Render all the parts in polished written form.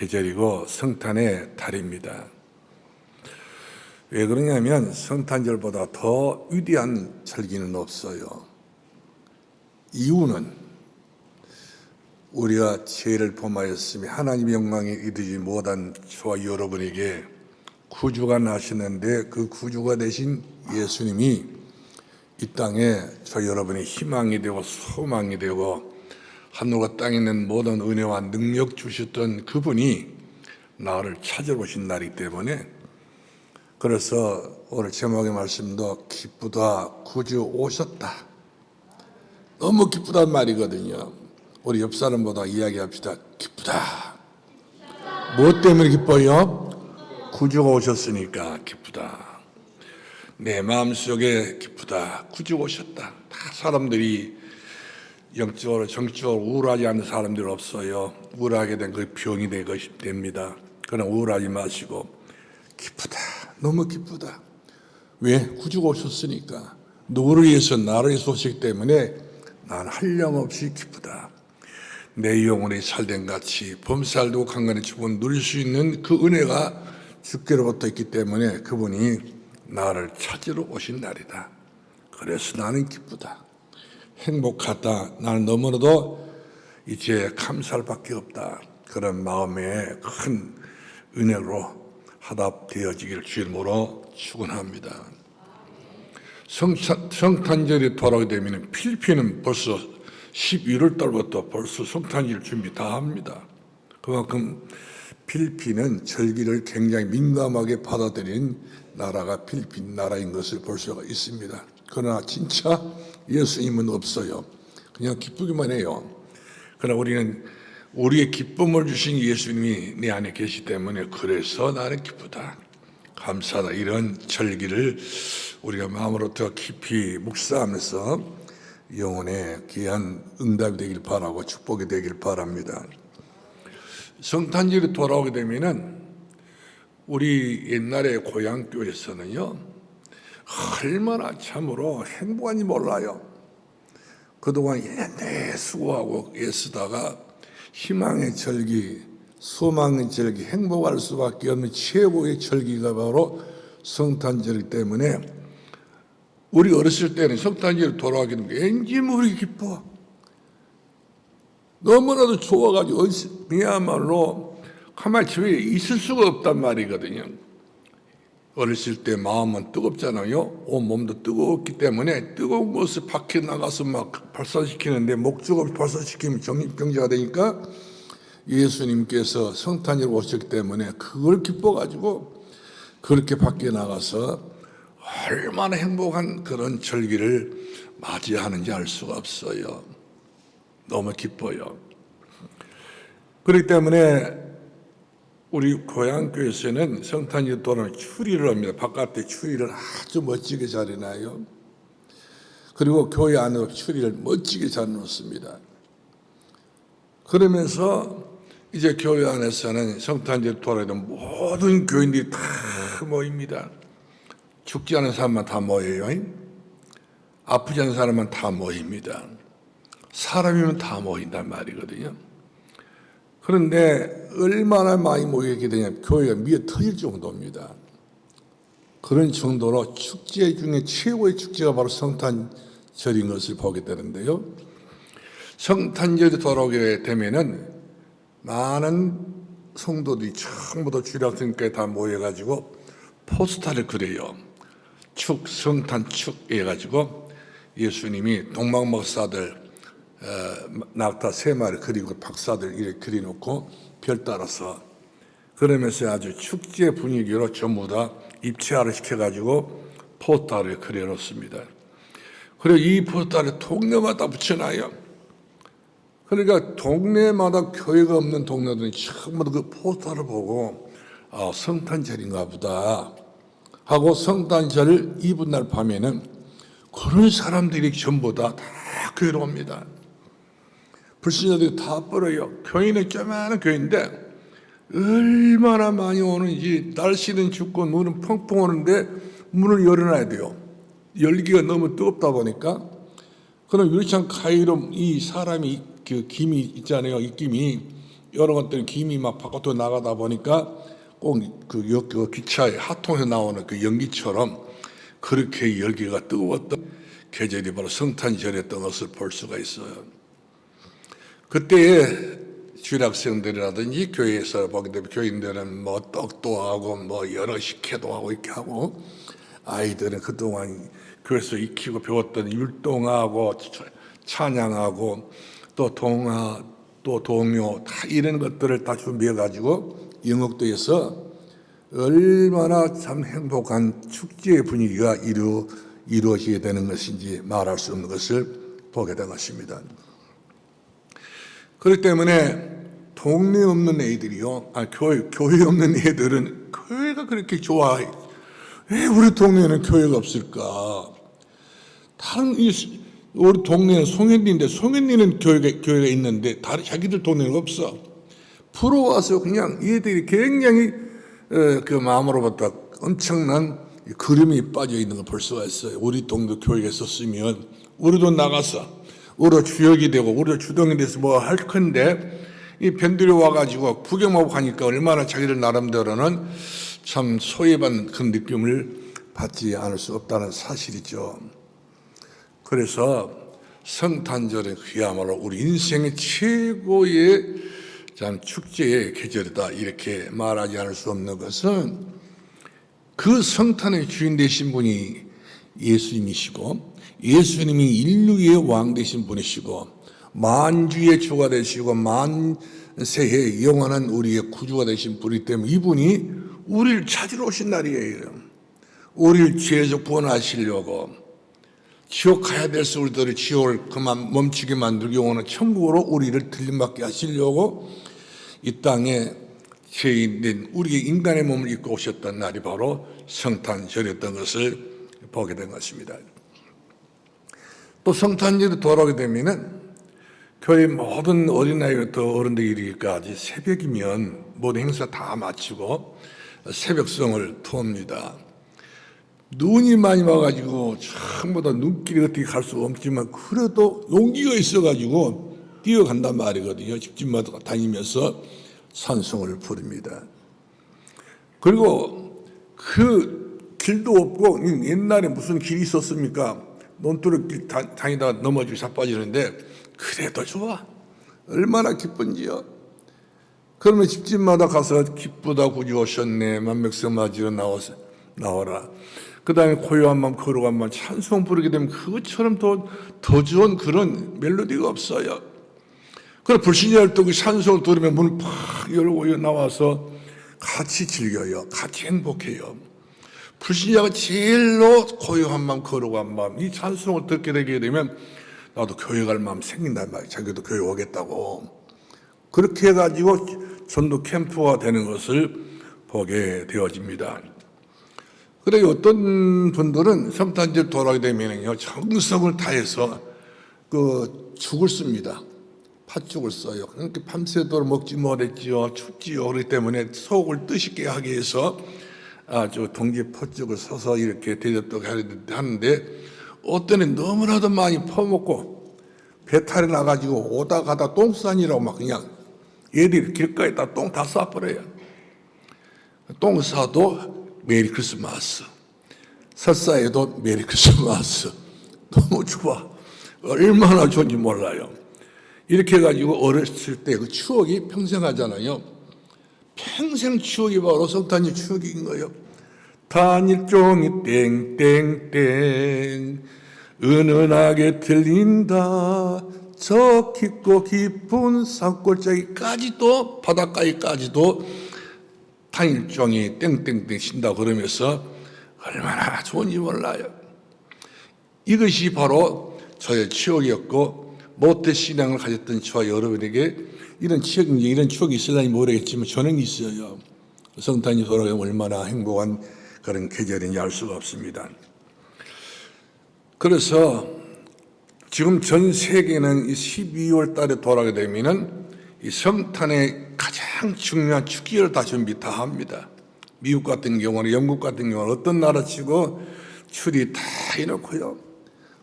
계절이고 성탄의 달입니다. 왜 그러냐면 성탄절보다 더 위대한 절기는 없어요. 이유는 우리가 죄를 범하였으며 하나님의 영광에 이르지 못한 저와 여러분에게 구주가 나시는데, 그 구주가 되신 예수님이 이 땅에 저 여러분의 희망이 되고 소망이 되고 하늘과 땅에 있는 모든 은혜와 능력 주셨던 그분이 나를 찾아오신 날이기 때문에, 그래서 오늘 제목의 말씀도 기쁘다, 구주 오셨다. 너무 기쁘단 말이거든요. 우리 옆 사람보다 이야기합시다. 기쁘다. 무엇 때문에 기뻐요? 구주가 오셨으니까 기쁘다. 내 마음속에 기쁘다. 구주가 오셨다. 다 사람들이 영적으로 정적으로 우울하지 않는 사람들 없어요. 우울하게 된 그 병이 됩니다. 그러나 우울하지 마시고 기쁘다. 너무 기쁘다. 왜? 구주가 오셨으니까. 누구를 위해서? 나를 위해서 오셨기 때문에 난 한량없이 기쁘다. 내 영혼이 살된 같이 범살도 강간의 축복을 누릴 수 있는 그 은혜가 주께로부터 있기 때문에 그분이 나를 찾으러 오신 날이다. 그래서 나는 기쁘다. 행복하다. 나는 너무나도 이제 감사할 밖에 없다. 그런 마음에 큰 은혜로 화답되어지기를 주의 이름으로 축원합니다. 성탄절이 돌아오게 되면 필리핀은 벌써 11월 달부터 벌써 성탄절 준비 다 합니다. 그만큼 필리핀은 절기를 굉장히 민감하게 받아들인 나라가 필리핀 나라인 것을 볼 수가 있습니다. 그러나 진짜 예수님은 없어요. 그냥 기쁘기만 해요. 그러나 우리는 우리의 기쁨을 주신 예수님이 내 안에 계시기 때문에 그래서 나는 기쁘다. 감사하다. 이런 절기를 우리가 마음으로 더 깊이 묵상하면서 영혼의 귀한 응답이 되길 바라고 축복이 되길 바랍니다. 성탄절이 돌아오게 되면은 우리 옛날에 고향교회에서는요, 얼마나 참으로 행복한지 몰라요. 그동안 내내 수고하고 애쓰다가 희망의 절기, 소망의 절기, 행복할 수밖에 없는 최고의 절기가 바로 성탄절이기 때문에 우리 어렸을 때는 성탄절이 돌아오게 되면 왠지 우리 기뻐. 너무나도 좋아가지고 그야말로 가만히 집에 있을 수가 없단 말이거든요. 어렸을 때 마음은 뜨겁잖아요. 온 몸도 뜨겁기 때문에 뜨거운 것을 밖에 나가서 막 발산시키는데 목적을 발산시키면 정신병자가 되니까 예수님께서 성탄절 오셨기 때문에 그걸 기뻐가지고 그렇게 밖에 나가서 얼마나 행복한 그런 절기를 맞이하는지 알 수가 없어요. 너무 기뻐요. 그렇기 때문에 우리 고향교회에서는 성탄절 돌아오면 추리를 합니다. 바깥에 추리를 아주 멋지게 잘 해놔요. 그리고 교회 안에 추리를 멋지게 잘 놓습니다. 그러면서 이제 교회 안에서는 성탄절 돌아오면 모든 교인들이 다 모입니다. 죽지 않은 사람만 다 모여요. 아프지 않은 사람만 다 모입니다. 사람이면 다 모인단 말이거든요. 그런데 얼마나 많이 모이게 되냐면 교회가 미어 터질 정도입니다. 그런 정도로 축제 중에 최고의 축제가 바로 성탄절인 것을 보게 되는데요. 성탄절이 돌아오게 되면은 많은 성도들이 전부 다 주일학생까지 다 모여가지고 포스터를 그려요. 성탄축 해가지고 예수님이 동방박사들 낙타 3마리 그리고 박사들 이렇게 그려놓고 별 따라서 그러면서 아주 축제 분위기로 전부 다 입체화를 시켜가지고 포스터를 그려놓습니다. 그리고 이 포스터를 동네마다 붙여놔요. 그러니까 동네마다 교회가 없는 동네들은 전부 다 그 포스터를 보고 성탄절인가 보다 하고 성탄절 이브날 밤에는 그런 사람들이 전부 다 교회로 옵니다. 불신자들이 다 뻘어요. 교회는 조그마한 교회인데 얼마나 많이 오는지. 날씨는 춥고 문은 펑펑 오는데 문을 열어놔야 돼요. 열기가 너무 뜨겁다 보니까. 그럼 유리창 가위로 이 사람이 그 김이 있잖아요. 이 김이 여러 것들은 김이 막 바깥으로 나가다 보니까 꼭 그 기차에 하통에서 나오는 그 연기처럼 그렇게 열기가 뜨거웠던 계절이 바로 성탄절이었던 것을 볼 수가 있어요. 그때에 주일학생들이라든지 교회에서 보게 되면 교인들은 뭐 떡도 하고 뭐 여러 식혜도 하고 이렇게 하고, 아이들은 그동안 교회에서 익히고 배웠던 율동하고 찬양하고 또 동화 또 동요 다 이런 것들을 다 준비해 가지고 영옥도에서 얼마나 참 행복한 축제의 분위기가 이루어지게 되는 것인지 말할 수 없는 것을 보게 된 것입니다. 그렇기 때문에 동네 없는 애들이요, 교회 없는 애들은 교회가 그렇게 좋아해. 왜 우리 동네에는 교회가 없을까? 다른 우리 동네는 송현리인데 송현리는 교회가 있는데 다른 자기들 동네는 없어. 부러워서 그냥 얘들이 굉장히 그 마음으로부터 엄청난 그림이 빠져 있는 걸 볼 수가 있어요. 우리 동네 교회가 있었으면 우리도 나가서 우리도 주역이 되고 우리도 주동이 돼서 뭐 할 건데, 이 밴들이 와가지고 구경하고 가니까 얼마나 자기들 나름대로는 참 소외받는 그런 느낌을 받지 않을 수 없다는 사실이죠. 그래서 성탄절은 그야말로 우리 인생의 최고의 참 축제의 계절이다 이렇게 말하지 않을 수 없는 것은, 그 성탄의 주인 되신 분이 예수님이시고 예수님이 인류의 왕 되신 분이시고 만주의 주가 되시고 만세의 영원한 우리의 구주가 되신 분이기 때문에 이분이 우리를 찾으러 오신 날이에요. 우리를 죄에서 구원하시려고, 지옥 가야 될 우리들을 지옥을 그만 멈추게 만들기 원하는 천국으로 우리를 들림받게 하시려고 이 땅에 죄인된 우리 인간의 몸을 입고 오셨던 날이 바로 성탄절이었던 것을 보게 된 것입니다. 또 성탄절이 돌아오게 되면은 교회 모든 어린아이부터 어른들까지 새벽이면 모든 행사 다 마치고 새벽성을 투합니다. 눈이 많이 와가지고 전부 다 눈길이 어떻게 갈 수 없지만 그래도 용기가 있어가지고 뛰어간단 말이거든요. 집집마다 다니면서 찬송을 부릅니다. 그리고 그 길도 없고, 옛날에 무슨 길이 있었습니까? 논두렁 길 다니다가 넘어지고 자빠지는데 그래도 좋아. 얼마나 기쁜지요. 그러면 집집마다 가서 기쁘다 구주 오셨네 만백성 맞으러 나와라. 그 다음에 고요한 마음 거룩한 마음 찬송 부르게 되면 그것처럼 더 좋은 그런 멜로디가 없어요. 그래서 불신자들 또 그 찬송을 들으면 문을 팍 열고 나와서 같이 즐겨요. 같이 행복해요. 불신자가 제일로 고요한 마음 거룩한 마음 이 찬송을 듣게 되게 되면 나도 교회 갈 마음 생긴단 말이에요. 자기도 교회 오겠다고. 그렇게 해가지고 전도 캠프가 되는 것을 보게 되어집니다. 그래 어떤 분들은 성탄절 돌아오게 되면요 정성을 다해서 그 죽을 씁니다. 팥죽을 써요. 그렇게 밤새도록 먹지 못했지요. 춥지요. 그렇기 때문에 속을 뜨겁게 하기 위해서 아주 동지 팥죽을 써서 이렇게 대접도 하는데, 어떤 애 너무나도 많이 퍼먹고 배탈이 나가지고 오다 가다 똥 싸니라고 막 그냥 얘들이 길가에다 똥 다 싸버려요. 똥 싸도 메리 크리스마스, 설사에도 메리 크리스마스. 너무 좋아. 얼마나 좋은지 몰라요. 이렇게 해가지고 어렸을 때 그 추억이 평생 하잖아요. 평생 추억이 바로 성탄절 추억인 거예요. 단일종이 땡땡땡 은은하게 들린다. 저 깊고 깊은 산골짜기까지도 바닷가에까지도 단일종이 땡땡땡 신다 그러면서 얼마나 좋은지 몰라요. 이것이 바로 저의 추억이었고 모태 신앙을 가졌던 저와 여러분에게 이런 추억이 있을지 모르겠지만 저는 있어요. 성탄이 돌아오면 얼마나 행복한 그런 계절인지 알 수가 없습니다. 그래서 지금 전 세계는 이 12월 달에 돌아오게 되면은 이 성탄의 가장 중요한 축기를 다 준비 다 합니다. 미국 같은 경우는, 영국 같은 경우는 어떤 나라 치고 추리 다 해놓고요.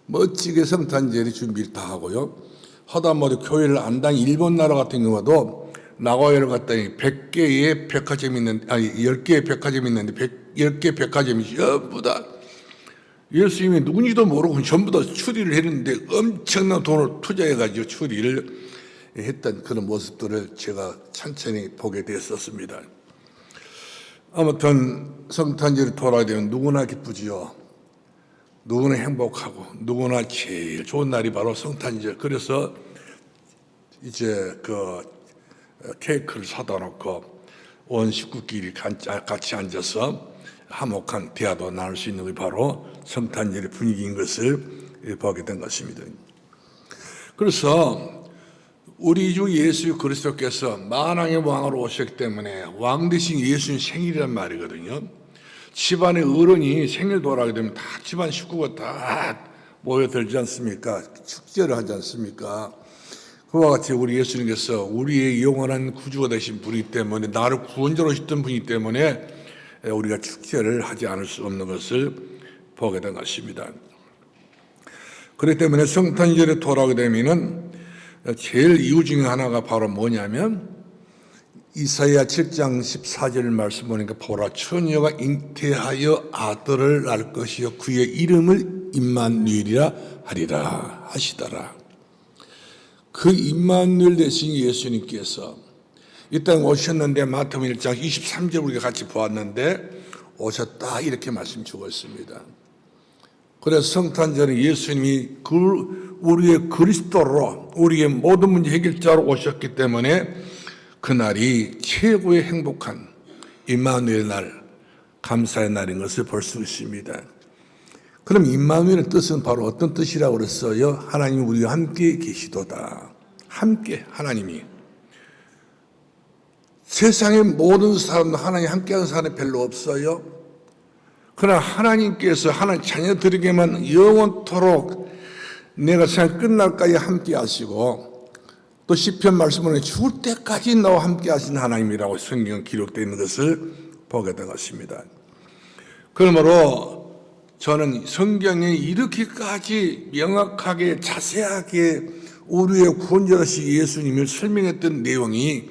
멋지게 성탄절이 준비를 다 하고요. 하다못해 교회를 안 다닌 일본 나라 같은 경우도 나고야를 갔더니 100개의 백화점이 있는데, 아니 10개의 백화점이 있는데 10개 백화점이 전부 다 예수님이 누군지도 모르고 전부 다 추리를 했는데 엄청난 돈을 투자해가지고 추리를 했던 그런 모습들을 제가 천천히 보게 됐었습니다. 아무튼 성탄절이 돌아야 되면 누구나 기쁘지요. 누구나 행복하고 누구나 제일 좋은 날이 바로 성탄절. 그래서 이제 그 케이크를 사다 놓고 온 식구끼리 같이 앉아서 화목한 대화도 나눌 수 있는 게 바로 성탄절의 분위기인 것을 보게 된 것입니다. 그래서 우리 주 예수 그리스도께서 만왕의 왕으로 오셨기 때문에 왕 대신 예수님 생일이란 말이거든요. 집안의 어른이 생일 돌아가게 되면 다 집안 식구가 다 모여들지 않습니까? 축제를 하지 않습니까? 그와 같이 우리 예수님께서 우리의 영원한 구주가 되신 분이기 때문에, 나를 구원자로 오셨던 분이기 때문에 우리가 축제를 하지 않을 수 없는 것을 보게 된 것입니다. 그렇기 때문에 성탄절에 돌아오게 되면은 제일 이유 중에 하나가 바로 뭐냐면, 이사야 7장 14절 말씀 보니까 보라 처녀가 잉태하여 아들을 낳을 것이요 그의 이름을 임마누엘이라 하리라 하시더라. 그 임마누엘 되신 예수님께서 이 땅에 오셨는데 마태복음 1장 23절 우리가 같이 보았는데 오셨다 이렇게 말씀 주고 있습니다. 그래서 성탄절에 예수님이 우리의 그리스도로 우리의 모든 문제 해결자로 오셨기 때문에 그날이 최고의 행복한 임마누엘 날, 감사의 날인 것을 볼 수 있습니다. 그럼 임마누엘의 뜻은 바로 어떤 뜻이라고 그랬어요? 하나님이 우리와 함께 계시도다. 함께 하나님이. 세상의 모든 사람도 하나님 함께하는 사람이 별로 없어요. 그러나 하나님께서 하나님 자녀들에게만 영원토록 내가 세상 끝날까지 함께 하시고, 또 시편 말씀은 죽을 때까지 나와 함께 하신 하나님이라고 성경에 기록되어 있는 것을 보게 된 것입니다. 그러므로 저는 성경에 이렇게까지 명확하게 자세하게 우리의 구원자이신 예수님을 설명했던 내용이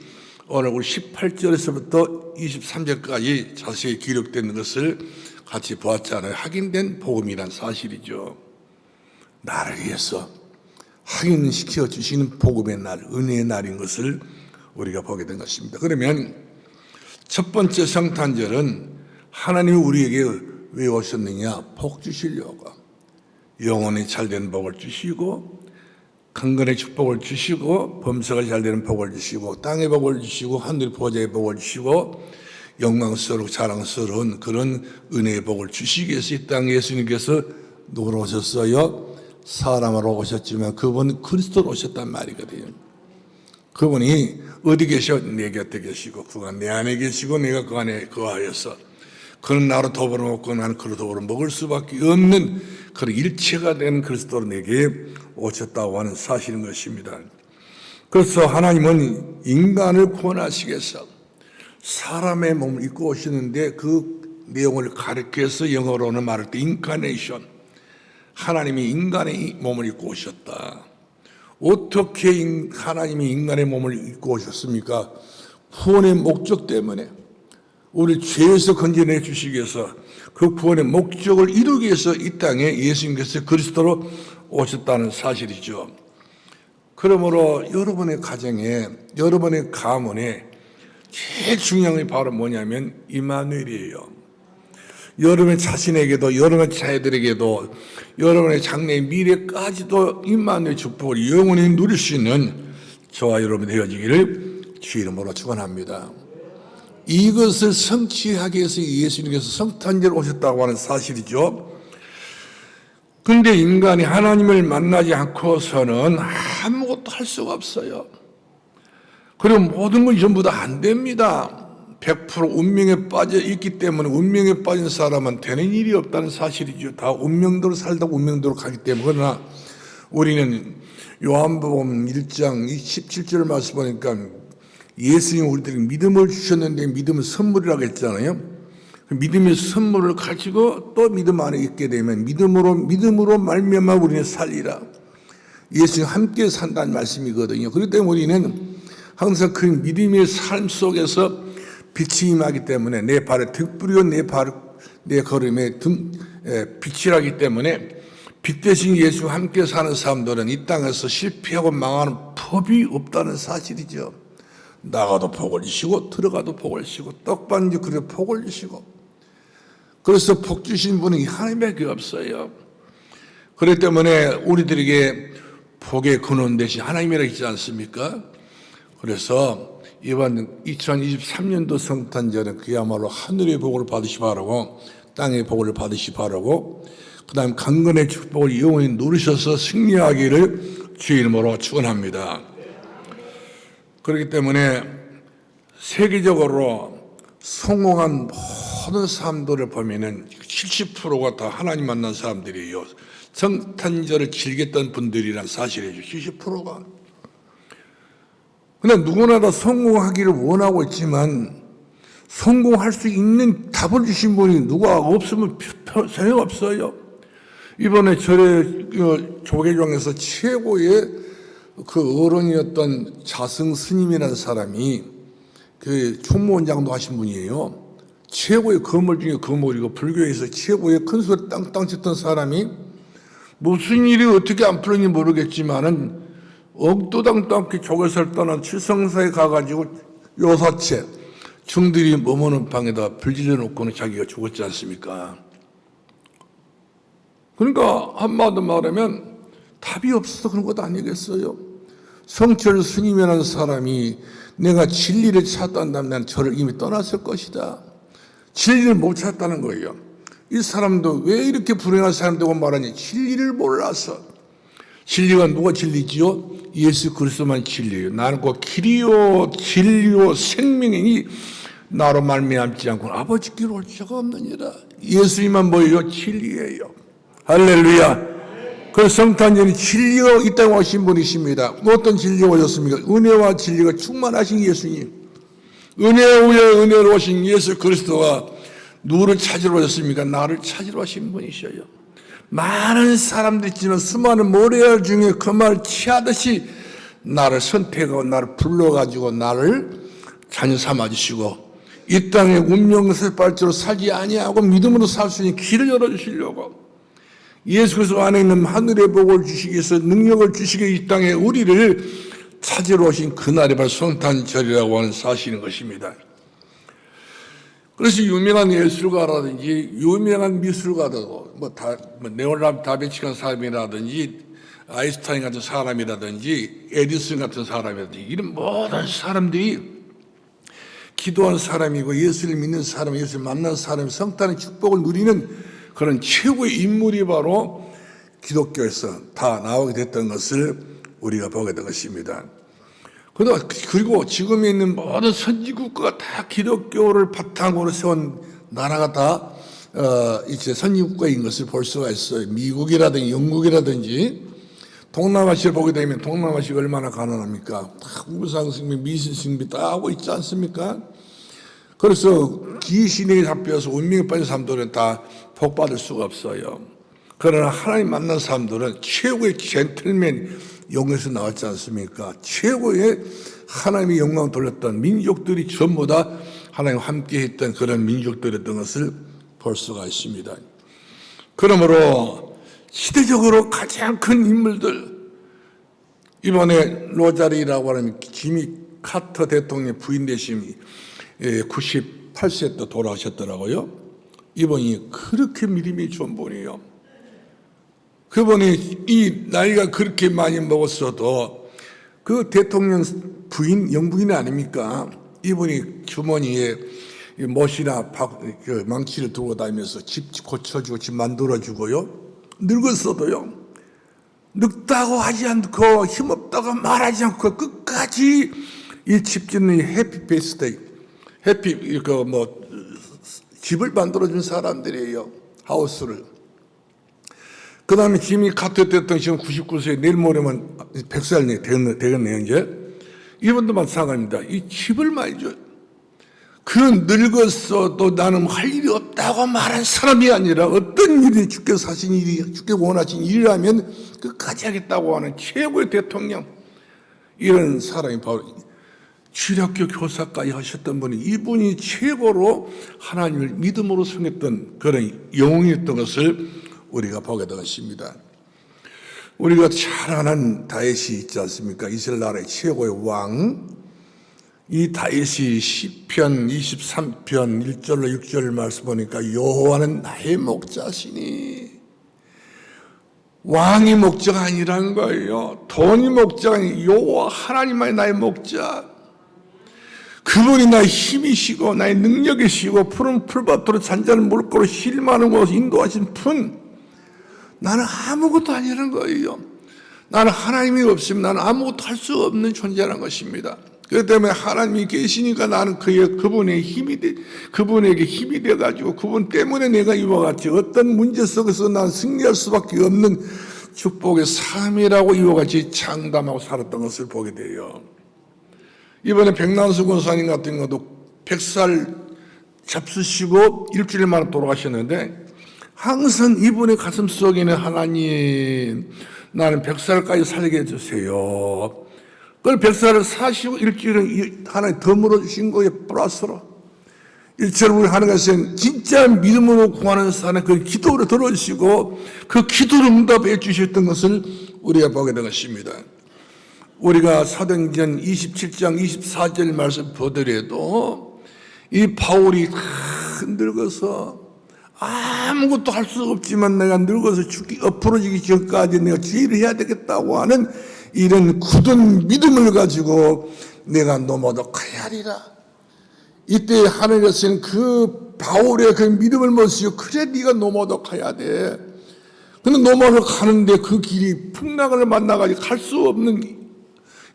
오늘 우리 18절에서부터 23절까지 자세히 기록된 것을 같이 보았잖아요. 확인된 복음이란 사실이죠. 나를 위해서 확인시켜 주시는 복음의 날, 은혜의 날인 것을 우리가 보게 된 것입니다. 그러면 첫 번째 성탄절은 하나님이 우리에게 왜 오셨느냐? 복 주시려고. 영혼이 잘되는 복을 주시고, 강건의 축복을 주시고, 범사가 잘되는 복을 주시고, 땅의 복을 주시고, 하늘 보좌의 복을 주시고, 영광스럽고 자랑스러운 그런 은혜의 복을 주시기 위해서 이 땅에 예수님께서 누구로 오셨어요? 사람으로 오셨지만 그분은 그리스도로 오셨단 말이거든요. 그분이 어디 계셔? 내 곁에 계시고, 그가 내 안에 계시고 내가 그 안에 거하여서 그는 나로 더불어 먹고 나는 그로 더불어 먹을 수밖에 없는 그런 일체가 된 그리스도로 내게 오셨다고 하는 사실인 것입니다. 그래서 하나님은 인간을 구원하시기 위해서 사람의 몸을 입고 오시는데, 그 내용을 가르쳐서 영어로는 말할 때 인카네이션, 하나님이 인간의 몸을 입고 오셨다. 어떻게 하나님이 인간의 몸을 입고 오셨습니까? 구원의 목적 때문에, 우리 죄에서 건져내 주시기 위해서, 그 구원의 목적을 이루기 위해서 이 땅에 예수님께서 그리스도로 오셨다는 사실이죠. 그러므로 여러분의 가정에, 여러분의 가문에 제일 중요한 게 바로 뭐냐면 임마누엘이에요. 여러분의 자신에게도, 여러분의 자녀들에게도, 여러분의 장래의 미래까지도 임마누엘 축복을 영원히 누릴 수 있는 저와 여러분이 되어지기를 주 이름으로 축원합니다. 이것을 성취하기 위해서 예수님께서 성탄절 오셨다고 하는 사실이죠. 그런데 인간이 하나님을 만나지 않고서는 아무것도 할 수가 없어요. 그리고 모든 건 전부 다 안 됩니다. 100% 운명에 빠져 있기 때문에 운명에 빠진 사람은 되는 일이 없다는 사실이죠. 다 운명대로 살다가 운명대로 가기 때문에. 그러나 우리는 요한복음 1장 17절 말씀 보니까 예수님 우리들에게 믿음을 주셨는데 믿음은 선물이라고 했잖아요. 믿음의 선물을 가지고 또 믿음 안에 있게 되면 믿음으로 말미암아 우리는 살리라. 예수님 함께 산다는 말씀이거든요. 그렇기 때문에 우리는 항상 그 믿음의 삶 속에서 빛이 임하기 때문에 내 발의 등불이요 내 걸음의 빛이라기 때문에 빛 대신 예수와 함께 사는 사람들은 이 땅에서 실패하고 망하는 법이 없다는 사실이죠. 나가도 복을 주시고 들어가도 복을 주시고 떡반지 그래 복을 주시고, 그래서 복 주신 분이 하나님밖에 없어요. 그렇기 때문에 우리들에게 복의 근원 대신 하나님이라 있지 않습니까? 그래서 이번 2023년도 성탄절은 그야말로 하늘의 복을 받으시 바라고 땅의 복을 받으시 바라고 그 다음 강건의 축복을 영원히 누리셔서 승리하기를 주의 이름으로 축원합니다. 그렇기 때문에 세계적으로 성공한 모든 사람들을 보면은 70%가 다 하나님 만난 사람들이에요. 성탄절을 즐겼던 분들이란 사실이죠. 70%가. 근데 누구나 다 성공하기를 원하고 있지만 성공할 수 있는 답을 주신 분이 누가 없으면 소용없어요. 이번에 절에 조계종에서 최고의 그 어른이었던 자승 스님이라는 사람이 그 총무원장도 하신 분이에요. 최고의 거물 중에 거물이고 불교에서 최고의 큰 소리 땅땅 쳤던 사람이 무슨 일이 어떻게 안 풀렸는지 모르겠지만은 억도당도 않게 조계사를 떠난 칠성사에 가가지고 요사체 중들이 머무는 방에다 불 질러놓고는 자기가 죽었지 않습니까? 그러니까 한마디로 말하면 답이 없어서 그런 것도 아니겠어요? 성철 스님이라는 사람이 내가 진리를 찾았다면 난 저를 이미 떠났을 것이다. 진리를 못 찾았다는 거예요. 이 사람도 왜 이렇게 불행한 사람 되고 말하니 진리를 몰라서. 진리가 누가 진리지요? 예수 그리스도만 진리예요. 나는 곧 길이요 진리요 생명이니 나로 말미암지 않고는 아버지께로 올 자가 없느니라. 예수님만 뭐예요? 진리예요. 할렐루야. 그 성탄절이 진리가 이 땅에 오신 분이십니다. 어떤 진리가 오셨습니까? 은혜와 진리가 충만하신 예수님. 은혜 위에 은혜로 오신 예수 그리스도가 누구를 찾으러 오셨습니까? 나를 찾으러 오신 분이셔요. 많은 사람들이 있지만 수많은 모래알 중에 그 말 취하듯이 나를 선택하고 나를 불러가지고 나를 자녀 삼아주시고 이 땅에 운명세발자로 살지 아니하고 믿음으로 살 수 있는 길을 열어주시려고 예수 그리스도 안에 있는 하늘의 복을 주시기 위해서 능력을 주시기 위해 이 땅에 우리를 찾으러 오신 그날이 바로 성탄절이라고 하는 사실인 것입니다. 그래서 유명한 예술가라든지 유명한 미술가도 레오나르도 다빈치 같은 사람이라든지 아인슈타인 같은 사람이라든지 에디슨 같은 사람이라든지 이런 모든 사람들이 기도한 사람이고 예수를 믿는 사람, 예수를 만난 사람이 성탄의 축복을 누리는 그런 최고의 인물이 바로 기독교에서 다 나오게 됐던 것을 우리가 보게 된 것입니다. 그리고 지금에 있는 모든 선진국가가 다 기독교를 바탕으로 세운 나라가 다 이제 선진국가인 것을 볼 수가 있어요. 미국이라든지 영국이라든지 동남아시아를 보게 되면 동남아시아가 얼마나 가난합니까? 다 우상숭배, 미신숭배 다 하고 있지 않습니까? 그래서 귀신에게 잡혀서 운명에 빠진 사람들은 다 복받을 수가 없어요. 그러나 하나님 만난 사람들은 최고의 젠틀맨 영에서 나왔지 않습니까? 최고의 하나님의 영광을 돌렸던 민족들이 전부 다 하나님과 함께 했던 그런 민족들이었던 것을 볼 수가 있습니다. 그러므로 시대적으로 가장 큰 인물들, 이번에 로자리라고 하는 지미 카터 대통령 부인 되신 98세 때 돌아가셨더라고요. 이분이 그렇게 믿음이 좋은 분이에요. 그분이 이 나이가 그렇게 많이 먹었어도 그 대통령 부인, 영부인 아닙니까? 이분이 주머니에 못이나 망치를 두고 다니면서 집 고쳐주고 집 만들어주고요. 늙었어도요. 늙다고 하지 않고 힘없다고 말하지 않고 끝까지 이 집 짓는 해피 베이스데이, 집을 만들어준 사람들이에요. 하우스를. 그 다음에 지미 카터 대통령 지금 99세, 내일 모레면 100살 되겠네요, 이제. 이분도 마찬가지입니다. 이 집을 많이 줘요. 그 늙었어도 나는 할 일이 없다고 말한 사람이 아니라 어떤 일이 주께서 하신 일이, 주께서 원하신 일이라면 끝까지 하겠다고 하는 최고의 대통령. 이런 사람이 바로 주일학교 교사까지 하셨던 분이 이분이 최고로 하나님을 믿음으로 섬겼던 그런 영웅이었던 것을 우리가 보게 되었습니다. 우리가 잘 아는 다윗이 있지 않습니까? 이스라엘 나라의 최고의 왕. 이 다윗이 시편 23편 1절로 6절 말씀 보니까 여호와는 나의 목자시니, 왕이 목자가 아니라는 거예요. 돈이 목자가 아니라 여호와 하나님만이 나의 목자. 그분이 나의 힘이시고 나의 능력이시고 푸른 풀밭으로 잔잔한 물가로 실만한 곳 인도하신 분. 나는 아무것도 아니라는 거예요. 나는 하나님이 없으면 나는 아무것도 할 수 없는 존재라는 것입니다. 그렇기 때문에 하나님이 계시니까 나는 그분에게 힘이 돼가지고 그분 때문에 내가 이와 같이 어떤 문제 속에서 난 승리할 수밖에 없는 축복의 삶이라고 이와 같이 장담하고 살았던 것을 보게 돼요. 이번에 백남수 권사님 같은 것도 100살 잡수시고 일주일 만에 돌아가셨는데 항상 이분의 가슴 속에는 하나님, 나는 100살까지 살게 해주세요. 그걸 100살을 사시고 일주일은 하나님 더 물어주신 거에 플러스로 일처럼 우리 하나님께서는 진짜 믿음으로 구하는 사람의 그 기도를 들어주시고 그 기도를 응답해 주셨던 것을 우리가 보게 된 것입니다. 우리가 사도행전 27장 24절 말씀 보더라도 이 바울이 다 늙어서 아무것도 할 수 없지만 내가 늙어서 엎어지기 전까지 내가 주의를 해야 되겠다고 하는 이런 굳은 믿음을 가지고 내가 노마독하야 하리라. 이때 하나님께서는 그 바울의 그 믿음을 모시고 그래 네가 노마독해야 돼. 근데 노마독 하는데 그 길이 풍랑을 만나가지고 갈 수 없는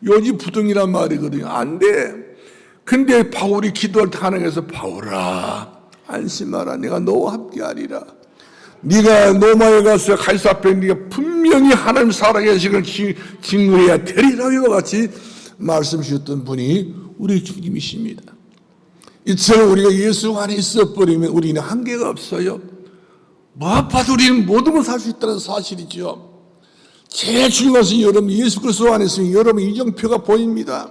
요지부동이란 말이거든요. 안 돼. 근데 바울이 기도할 때 하나님께서 바울아 안심하라, 내가 너와 함께하리라. 네가 로마에 가서 가이사 앞에 네가 분명히 하나님 살아계시는 증거해야 되리라. 이와 같이 말씀 주셨던 분이 우리 주님이십니다. 이처럼 우리가 예수 안에 있어버리면 우리는 한계가 없어요. 뭐 아파도 우리는 모든 걸 살 수 있다는 사실이죠. 제일 중요한 것은 여러분 예수 그리스도 안에 있으면 여러분 이정표가 보입니다.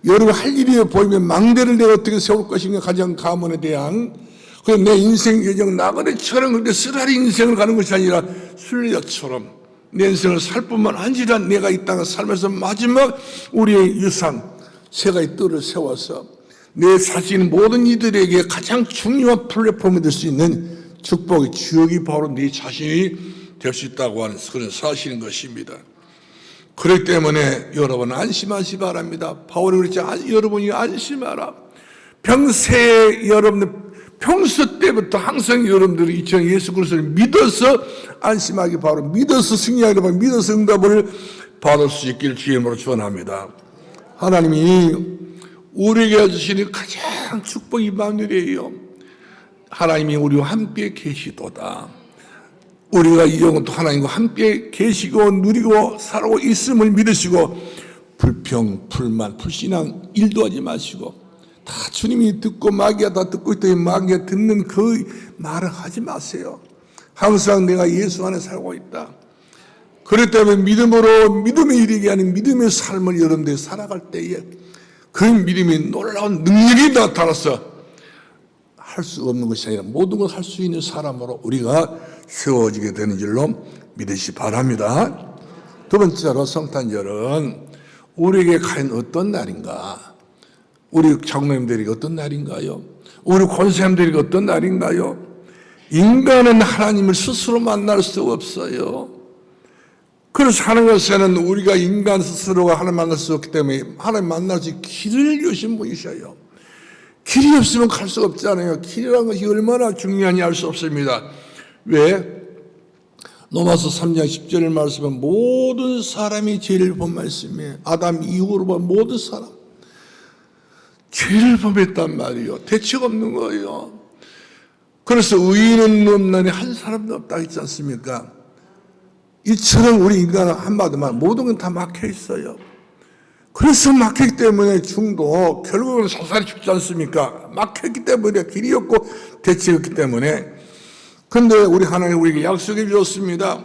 여러분 할 일이 보이면 망대를 내가 어떻게 세울 것인가 가장 가문에 대한 그 내 인생 여정 나그네처럼 그렇게 쓰라리 인생을 가는 것이 아니라 순례자처럼 내 인생을 살 뿐만 아니라 내가 이 땅을 살면서 마지막 우리의 유산 세 가지 뜰을 세워서 내 자신 모든 이들에게 가장 중요한 플랫폼이 될 수 있는 축복의 주역이 바로 네 자신이 될 수 있다고 하는 그런 사실인 것입니다. 그렇기 때문에 여러분 안심하시 바랍니다. 바울이 그랬죠. 여러분이 안심하라. 평생 여러분들 평소 때부터 항상 여러분들이 예수 그리스도를 믿어서 안심하기 바로 믿어서 승리하기 바로 믿어서 응답을 받을 수 있기를 주님으로 축원합니다. 하나님이 우리에게 주시는 가장 축복 이마누엘이에요. 하나님이 우리와 함께 계시도다. 우리가 이 영혼도 하나님과 함께 계시고 누리고 살고 있음을 믿으시고 불평, 불만, 불신앙 일도 하지 마시고 다 주님이 듣고 마귀가 다 듣고 있더니 마귀가 듣는 그 말을 하지 마세요. 항상 내가 예수 안에 살고 있다. 그렇기 때문에 믿음에 이르게 하는 믿음의 삶을 여러분들이 살아갈 때에 그 믿음이 놀라운 능력이 나타나서 할 수 없는 것이 아니라 모든 걸 할 수 있는 사람으로 우리가 세워지게 되는 줄로 믿으시 바랍니다. 두 번째로 성탄절은 우리에게 과연 어떤 날인가? 우리 장로님들이 어떤 날인가요? 우리 권사님들이 어떤 날인가요? 인간은 하나님을 스스로 만날 수 없어요. 그래서 하나님께서는 우리가 인간 스스로가 하나님 만날 수 없기 때문에 하나님 만날 수 길을 주신 분이셔요. 길이 없으면 갈 수가 없잖아요. 길이라는 것이 얼마나 중요한지 알 수 없습니다. 왜? 로마서 3장 10절의 말씀은 모든 사람이 죄를 본 말씀이에요. 아담 이후로 본 모든 사람 죄를 범했단 말이에요. 대책 없는 거예요. 그래서 의인은 없나니 한 사람도 없다 했지 않습니까? 이처럼 우리 인간은 한마디만 모든 건 다 막혀 있어요. 그래서 막혔기 때문에 중도 결국은 사살이 죽지 않습니까? 막혔기 때문에 길이 없고 대책이 없기 때문에. 그런데 우리 하나님 우리에게 약속해 주셨습니다.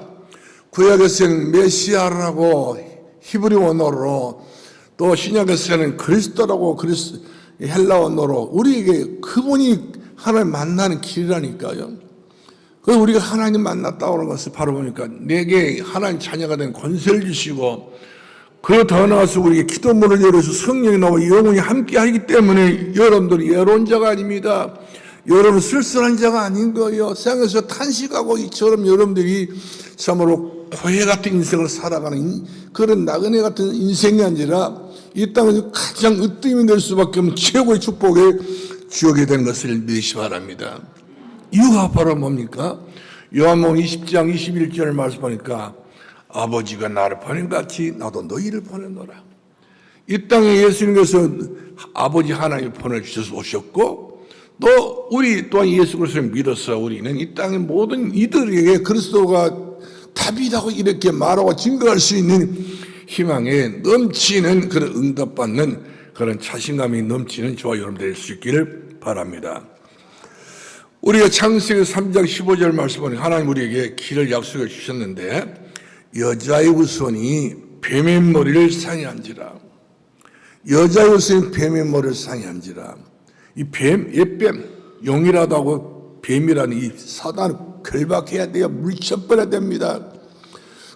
구약에서는 메시아라고 히브리 원어로 또 신약에서는 그리스도라고 헬라어로 우리에게 그분이 하나님 만나는 길이라니까요. 그래서 우리가 하나님 만났다고 하는 것을 바로 보니까 내게 하나님 자녀가 된 권세를 주시고 그 더 나아가서 우리에게 기도문을 열어서 성령이 나와 영혼이 함께 하기 때문에 여러분들이 외로운 자가 아닙니다. 여러분 쓸쓸한 자가 아닌 거예요. 세상에서 탄식하고 이처럼 여러분들이 참으로 고해 같은 인생을 살아가는 그런 나그네 같은 인생이 아니라 이 땅에서 가장 으뜸이 될 수밖에 없는 최고의 축복의 주역이 되는 것을 믿으시 바랍니다. 이유가 바로 뭡니까? 요한복음 20장 21절을 말씀하니까 아버지가 나를 보낸 같이 나도 너희를 보내노라. 이 땅에 예수님께서 아버지 하나님을 보내주셔서 오셨고 또 우리 또한 예수 그리스도를 믿어서 우리는 이 땅의 모든 이들에게 그리스도가 답이라고 이렇게 말하고 증거할 수 있는 희망에 넘치는 그런 응답받는 그런 자신감이 넘치는 저와 여러분 될 수 있기를 바랍니다. 우리가 창세기 3장 15절 말씀을 하나님 우리에게 길을 약속해 주셨는데 여자의 후손이 뱀의 머리를 상해한지라. 여자의 후손이 뱀의 머리를 상해한지라. 이 뱀, 옛뱀, 용이라도 하고 뱀이라는 이 사단을 결박해야 돼요. 물리쳐버려야 됩니다.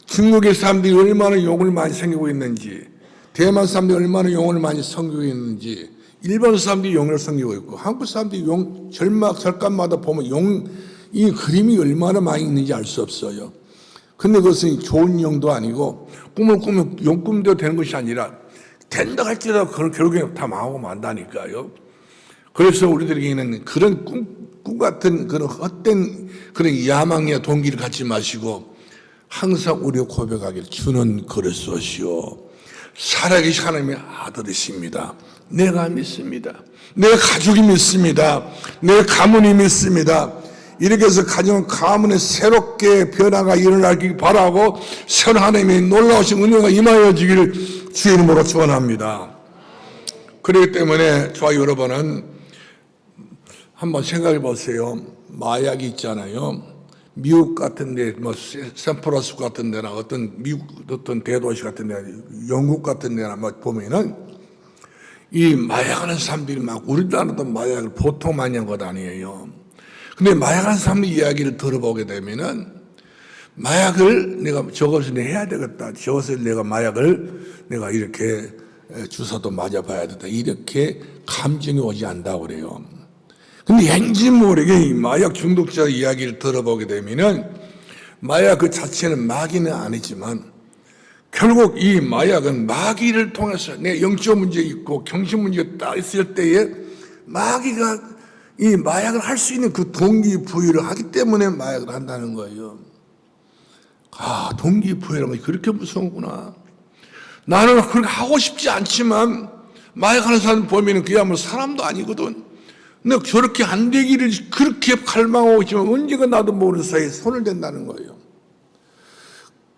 중국의 사람들이 얼마나 용을 많이 섬기고 있는지, 대만 사람들이 얼마나 용을 많이 섬기고 있는지, 일본 사람들이 용을 섬기고 있고, 한국 사람들이 용, 절간마다 보면 용, 이 그림이 얼마나 많이 있는지 알 수 없어요. 근데 그것은 좋은 용도 아니고, 꿈을 꾸면 용꿈대로 되는 것이 아니라, 된다 할지라도 그런 결국에 다 망하고 만다니까요. 그래서 우리들에게는 그런 꿈 같은 그런 헛된 그런 야망이야 동기를 갖지 마시고, 항상 우리가 고백하기를 주는 그리스도시오. 살아계신 하나님의 아들이십니다. 내가 믿습니다. 내 가족이 믿습니다. 내 가문이 믿습니다. 이렇게 해서 가문에 새롭게 변화가 일어나길 바라고 선 하나님의 놀라우신 은혜가 임하여지기를 주의 이름으로 축원합니다. 그렇기 때문에 저와 여러분은 한번 생각해 보세요. 마약이 있잖아요. 미국 같은 데, 샌프란시스코 같은 데나 미국 어떤 대도시 같은 데, 영국 같은 데나 보면은 이 마약하는 사람들이 막 우리나라도 마약을 보통 많이 한 것 아니에요. 근데 마약하는 사람들 이야기를 들어보게 되면은 마약을 내가 저것을 해야 되겠다. 저것을 내가 마약을 내가 이렇게 주사도 맞아봐야 된다. 이렇게 감정이 오지 않다고 그래요. 근데 왠지 모르게 이 마약 중독자 이야기를 들어보게 되면은 마약 그 자체는 마귀는 아니지만 결국 이 마약은 마귀를 통해서 내 영적 문제 있고 경신 문제가 딱 있을 때에 마귀가 이 마약을 할 수 있는 그 동기부여를 하기 때문에 마약을 한다는 거예요. 아, 동기부여라는 것이 그렇게 무서운구나. 나는 그렇게 하고 싶지 않지만 마약하는 사람 보면은 그야말로 사람도 아니거든. 근데 저렇게 안 되기를 그렇게 갈망하고 있지만 언제가 나도 모르는 사이에 손을 댄다는 거예요.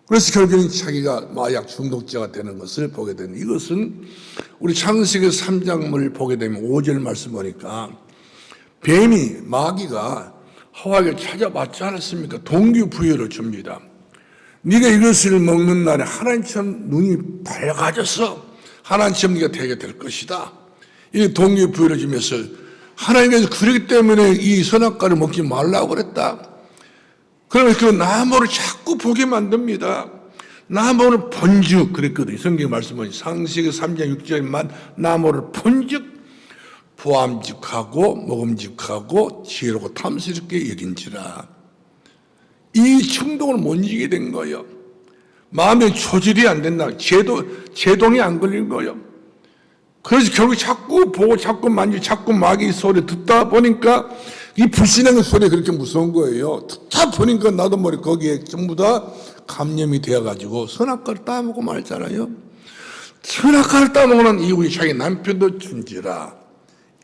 그래서 결국에는 자기가 마약 중독자가 되는 것을 보게 되는 이것은 우리 창세기 3장을 보게 되면 5절 말씀 보니까 뱀이 마귀가 하와에게 찾아왔지 않았습니까? 동기부여를 줍니다. 네가 이것을 먹는 날에 하나님처럼 눈이 밝아져서 하나님처럼 네가 되게 될 것이다. 이 동기부여를 주면서 하나님께서 그렇기 때문에 이 선악과를 먹지 말라고 그랬다. 그러면 그 나무를 자꾸 보게 만듭니다. 나무를 본즉 그랬거든요. 성경 말씀은 창세기 3장 6절만 나무를 본즉 보암직하고 먹음직하고 지혜롭고 탐스럽게 여긴지라. 이 충동을 못 이기게 된 거예요. 마음의 조절이 안 된다. 제동이 안 걸린 거예요. 그래서 결국 자꾸 보고 자꾸 만지고 자꾸 마귀 소리 듣다 보니까 이 불신앙의 소리가 그렇게 무서운 거예요. 듣다 보니까 나도 모르게 거기에 전부 다 감염이 되어가지고 선악과를 따먹고 말잖아요. 선악과를 따먹는 이후에 자기 남편도 준지라.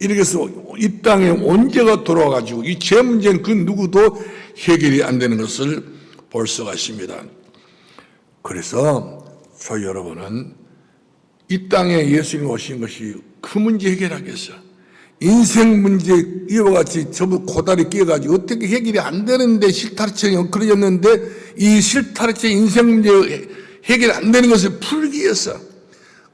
이렇게 해서 이 땅에 언제가 돌아와가지고 이 죄 문제는 그 누구도 해결이 안 되는 것을 볼 수가 있습니다. 그래서 저 여러분은 이 땅에 예수님 오신 것이 그 문제 해결하겠어. 인생 문제 이와 같이 전부 고다리 끼어가지고 어떻게 해결이 안 되는데 실타래처럼 엉클어졌는데 이 실타래처 인생 문제 해결이 안 되는 것을 풀기 위해서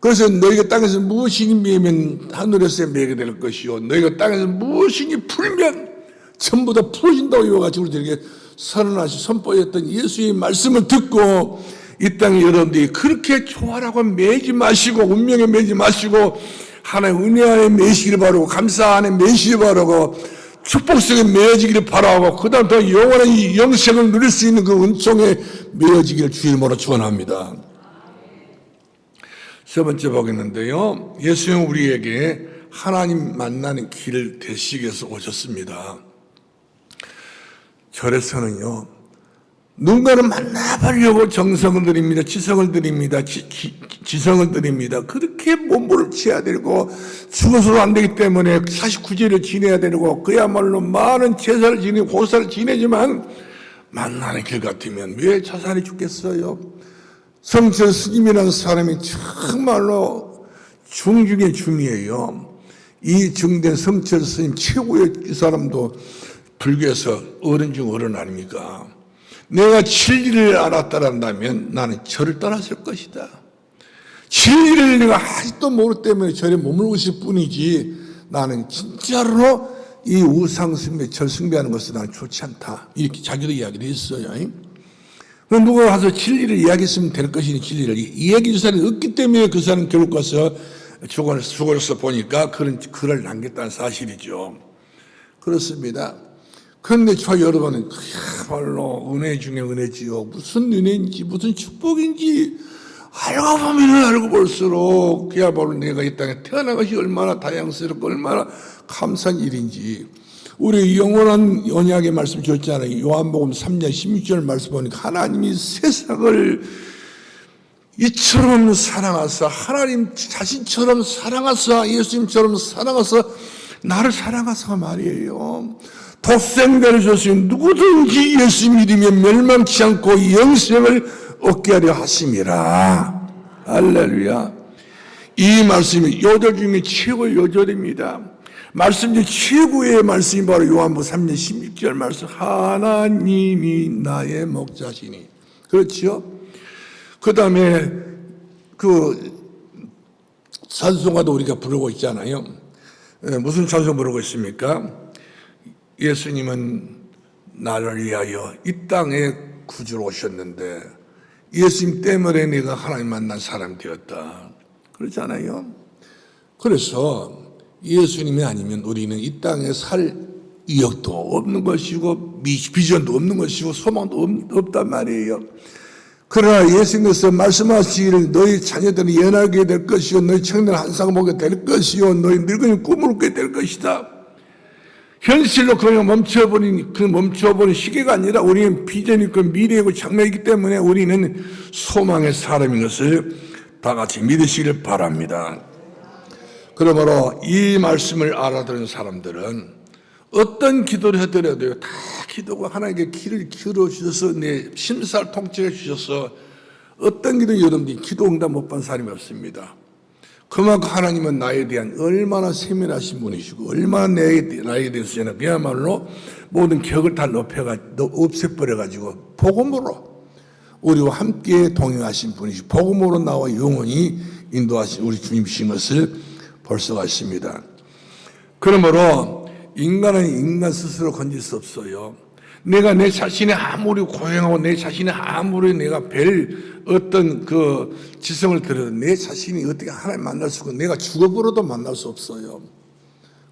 그래서 너희가 땅에서 무엇이니 매면 하늘에서 매게 될 것이요 너희가 땅에서 무엇이니 풀면 전부 다 풀어진다고 이와 같이 우리들에게 선언하시 선포했던 예수의 말씀을 듣고 이 땅에 여러분들이 그렇게 조화라고 매지 마시고 운명에 매지 마시고 하나님 은혜 안에 매시기를 바라고 감사 안에 매시기를 바라고 축복 속에 매어지기를 바라고 그 다음 더 영원한 이 영생을 누릴 수 있는 그 은총에 매어지기를 주의 이름으로 축원합니다. 세 번째 보겠는데요. 예수님 우리에게 하나님 만나는 길을 되시기 위해서 오셨습니다. 절에서는요. 누군가를 만나보려고 정성을 드립니다. 지성을 드립니다. 지성을 드립니다. 그렇게 몸부림쳐야 되고 죽어서도 안 되기 때문에 49제를 지내야 되고 그야말로 많은 제사를 지내고 고사를 지내지만 만나는 길 같으면 왜 자살이 죽겠어요? 성철 스님이라는 사람이 정말로 중중의 중이에요. 이 증된 성철 스님 최고의 이 사람도 불교에서 어른 중 어른 아닙니까? 내가 진리를 알았다란다면 나는 절을 떠났을 것이다. 진리를 내가 아직도 모르기 때문에 절에 머물고 있을 뿐이지 나는 진짜로 이 우상숭배, 절 숭배하는 것은 나는 좋지 않다. 이렇게 자기도 이야기를 했어요. 그럼 누가 와서 진리를 이야기했으면 될 것이니 진리를 이야기해 줄 사람이 없기 때문에 그 사람 결국 가서 죽어서 보니까 그런 글을 남겼다는 사실이죠. 그렇습니다. 그런데 저 여러분은 그야말로 은혜 중에 은혜지요. 무슨 은혜인지 무슨 축복인지 알고 보면 알고 볼수록 그야말로 내가 이 땅에 태어난 것이 얼마나 다양스럽고 얼마나 감사한 일인지 우리 영원한 언약의 말씀 주셨잖아요. 요한복음 3장 16절 말씀 보니까 하나님이 세상을 이처럼 사랑하사 하나님 자신처럼 사랑하사 예수님처럼 사랑하사 나를 사랑하사 말이에요. 독생자를 주시면 누구든지 예수 믿으면 멸망치 않고 영생을 얻게 하려 하심이라. 할렐루야. 이 말씀이 요절 중에 최고의 요절입니다. 말씀 중 최고의 말씀이 바로 요한복음 3장 16절 말씀. 하나님이 나의 목자시니. 그렇죠? 그 다음에 그 찬송가도 우리가 부르고 있잖아요. 무슨 찬송 부르고 있습니까? 예수님은 나를 위하여 이 땅에 구주로 오셨는데 예수님 때문에 내가 하나님 만난 사람 되었다. 그렇잖아요. 그래서 예수님이 아니면 우리는 이 땅에 살 이력도 없는 것이고 비전도 없는 것이고 소망도 없단 말이에요. 그러나 예수님께서 말씀하시기를 너희 자녀들은 연하게 될 것이요 너희 청년 한상 보게 될 것이요 너희 늙은이 꿈을 꾸게 될 것이다. 현실로 그냥 멈춰버린 시기가 아니라 우리는 비전이 있고 미래이고 장래이기 때문에 우리는 소망의 사람인 것을 다 같이 믿으시길 바랍니다. 그러므로 이 말씀을 알아들은 사람들은 어떤 기도를 하더라도요 다 기도가 하나님께 길을 기울여 주셔서 내 심사를 통치해 주셔서 어떤 기도 여러분들이 기도 응답 못 받은 사람이 없습니다. 그만큼 하나님은 나에 대한 얼마나 세밀하신 분이시고 얼마나 나에 대해서 그야말로 모든 격을 다 없애버려가지고 복음으로 우리와 함께 동행하신 분이시고 복음으로 나와 영원히 인도하신 우리 주님이신 것을 볼 수가 있습니다. 그러므로 인간은 인간 스스로 건질 수 없어요. 내가 내 자신이 아무리 고행하고 내 자신이 아무리 내가 별 어떤 그 지성을 들여도 내 자신이 어떻게 하나님 만날 수 없고 내가 죽어버려도 만날 수 없어요.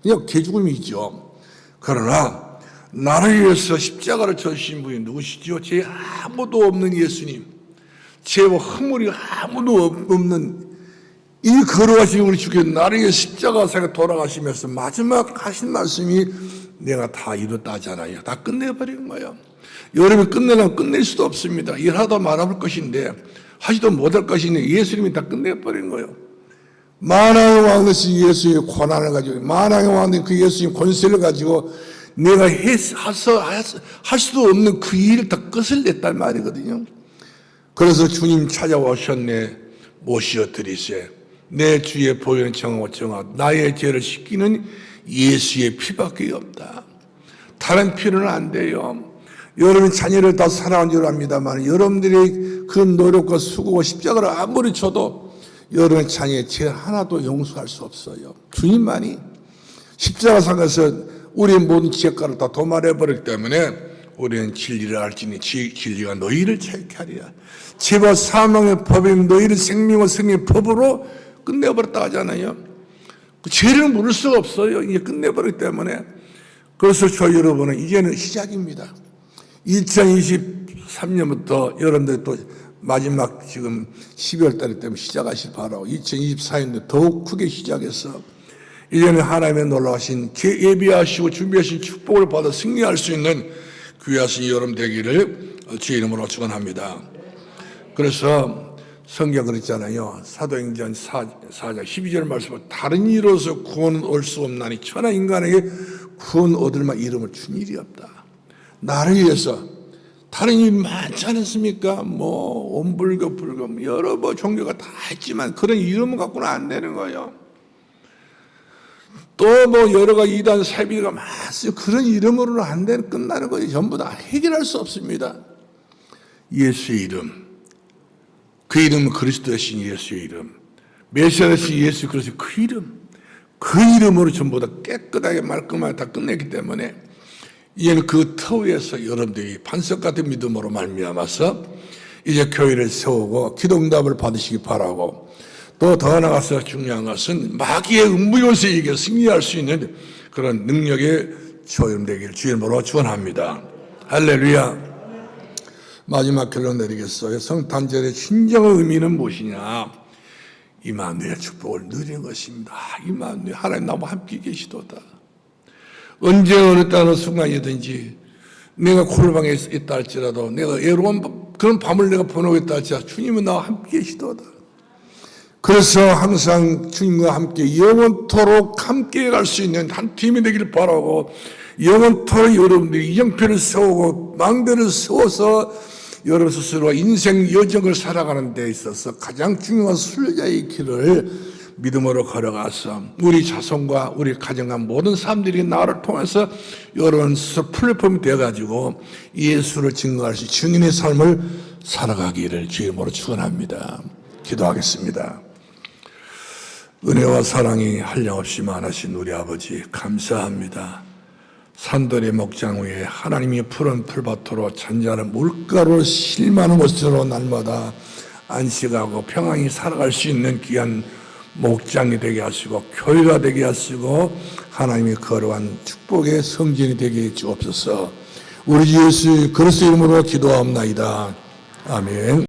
그냥 개죽음이죠. 그러나 나를 위해서 십자가를 져주신 분이 누구시죠? 죄 아무도 없는 예수님, 죄와 허물이 아무도 없는 이 거룩하신 우리 주께서 나를 위해 십자가에서 돌아가시면서 마지막 하신 말씀이 내가 다 이뤘다 하잖아요. 다 끝내버린 거예요. 여러분이 끝내려면 끝낼 수도 없습니다. 일하다 말아볼 것인데 하지도 못할 것인데 예수님이 다 끝내버린 거예요. 만왕의 왕 되신 예수의 권한을 가지고 만왕의 왕 된 그 예수의 권세를 가지고 내가 할 수도 없는 그 일을 다 끝을 냈단 말이거든요. 그래서 주님 찾아오셨네. 모시어 드리세. 내 주의 보혈을 정하고 정하고 나의 죄를 씻기는 예수의 피밖에 없다. 다른 피는 안 돼요. 여러분 자녀를 다 사랑한 줄 압니다만 여러분들의 그 노력과 수고와 십자가를 아무리 쳐도 여러분의 자녀의 죄 하나도 용서할 수 없어요. 주님만이 십자가 상에서 우리의 모든 죄가를 다 도말해버렸기 때문에 우리는 진리를 알지니 진리가 너희를 자유케 하리라. 죄와 사망의 법인 너희를 생명과 생명의 법으로 끝내버렸다 하잖아요. 그 죄를 물을 수가 없어요. 이제 끝내버렸기 때문에. 그래서 저 여러분은 이제는 시작입니다. 2023년부터 여러분들 또 마지막 지금 12월 달에 때문에 시작하실 바라고 2024년도 더욱 크게 시작해서 이제는 하나님의 놀라우신 예비하시고 준비하신 축복을 받아 승리할 수 있는 귀하신 여러분 되기를 주의 이름으로 축원합니다. 그래서 성경 그랬잖아요. 사도행전 4장 12절 말씀은 다른 이로서 구원은 올 수 없나니 천하 인간에게 구원 얻을 만 이름을 준 일이 없다. 나를 위해서 다른 일 많지 않습니까? 뭐 온불교 불교 여러 종교가 다 있지만 그런 이름을 갖고는 안 되는 거예요. 또 뭐 여러 가지 이단 사비가 많습니다. 그런 이름으로는 안 되는 끝나는 거예요. 전부 다 해결할 수 없습니다. 예수의 이름, 그 이름은 그리스도의 신 예수의 이름, 메시아 되신 예수 그리스도 그 이름, 그 이름으로 전부 다 깨끗하게 말끔하게 다 끝냈기 때문에 이제는 그 터 위에서 여러분들이 반석 같은 믿음으로 말미암아서 이제 교회를 세우고 기도응답을 받으시기 바라고, 또 더 나아가서 중요한 것은 마귀의 음부요새에 이겨 승리할 수 있는 그런 능력의 소용되기를 주님으로 축원합니다. 할렐루야. 마지막 결론 내리겠어요. 성탄절의 진정한 의미는 무엇이냐? 임마누엘 축복을 누리는 것입니다. 임마누엘 하나님 나와 함께 계시도다. 언제 어느 때는 순간이든지 내가 골방에 있다 할지라도 내가 외로운 그런 밤을 내가 보내고 있다 할지라도 주님은 나와 함께 계시도다. 그래서 항상 주님과 함께 영원토록 함께 갈 수 있는 한 팀이 되기를 바라고, 영원토록 여러분들이 이정표를 세우고 망대를 세워서 여러분 스스로 인생 여정을 살아가는 데 있어서 가장 중요한 순례자의 길을 믿음으로 걸어가서 우리 자손과 우리 가정과 모든 사람들이 나를 통해서 여러분 스스로 플랫폼이 되어가지고 예수를 증거할 수 있는 증인의 삶을 살아가기를 주님으로 축원합니다. 기도하겠습니다. 은혜와 사랑이 한량없이 많으신 우리 아버지 감사합니다. 산들의 목장 위에 하나님이 푸른 풀밭으로 잔잔한 물가로 실만한 곳으로 날마다 안식하고 평안히 살아갈 수 있는 귀한 목장이 되게 하시고 교회가 되게 하시고 하나님이 거룩한 축복의 성전이 되게 해 주옵소서. 우리 주 예수 그리스도 이름으로 기도하옵나이다. 아멘.